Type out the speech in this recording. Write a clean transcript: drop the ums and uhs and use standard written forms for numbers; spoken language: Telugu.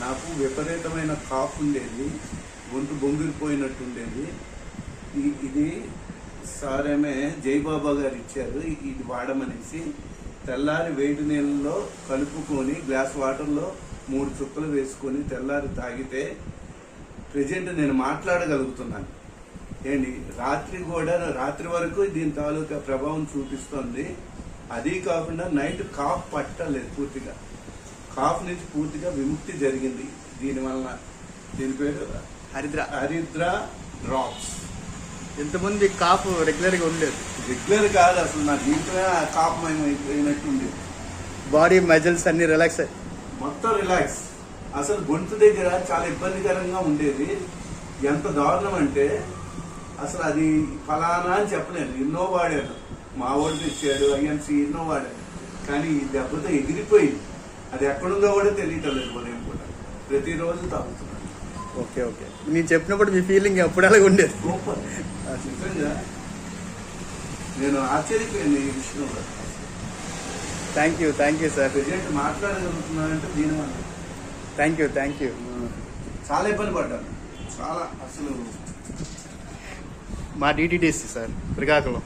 నాకు విపరీతమైన కాఫ్ ఉండేది, గొంతు బొంగిపోయినట్టు ఉండేది. ఇది సారేమే జయబాబా గారు ఇచ్చారు, ఇది వాడమనేసి. తెల్లారి వేడి నీళ్ళలో కలుపుకొని గ్లాస్ వాటర్లో 3 చుక్కలు వేసుకొని తెల్లారి తాగితే ప్రజెంట్ నేను మాట్లాడగలుగుతున్నాను. ఏంటి రాత్రి వరకు దీని తాలూకా ప్రభావం చూపిస్తుంది. అది కాకుండా నైట్ కాఫ్ పట్టలేదు, పూర్తిగా కాఫ్ నుంచి పూర్తిగా విముక్తి జరిగింది దీనివల్ల. దీని పేరు హరిద్ర డ్రాప్స్. ఎంతమంది కాఫ్ రెగ్యులర్గా ఉండేది? రెగ్యులర్ కాదు అసలు, నా దీంట్లో కాఫ్ అయిపోయినట్టు ఉండేది. బాడీ మజిల్స్ అన్ని రిలాక్స్ మొత్తం రిలాక్స్. అసలు గొంతు దగ్గర చాలా ఇబ్బందికరంగా ఉండేది. ఎంత దారుణం అంటే అసలు అది ఫలానా అని చెప్పలేను. ఎన్నో వాడాను, మా వాడు తెచ్చాడు, ఐఎన్సీ ఎన్నో వాడాను, కానీ ఈ దెబ్బతో ఎగిరిపోయింది. అది ఎక్కడుందో కూడా తెలియటం లేదు. ఉదయం కూడా ప్రతిరోజు తాగుతున్నాను. ఓకే ఓకే, నేను చెప్పినప్పుడు మీ ఫీలింగ్ ఎప్పుడు అలాగే ఉండేది? సూపర్, నిజంగా నేను ఆశ్చర్యపోయింది ఈ విషయంలో. Thank you sir. ప్రజెంట్ మాట్లాడగలుగుతున్నానంటే దీనివల్ల. Thank you. చాలా ఇబ్బంది పడ్డాను, చాలా. అసలు మా డిటిడిసి సార్ శ్రీకాకుళం.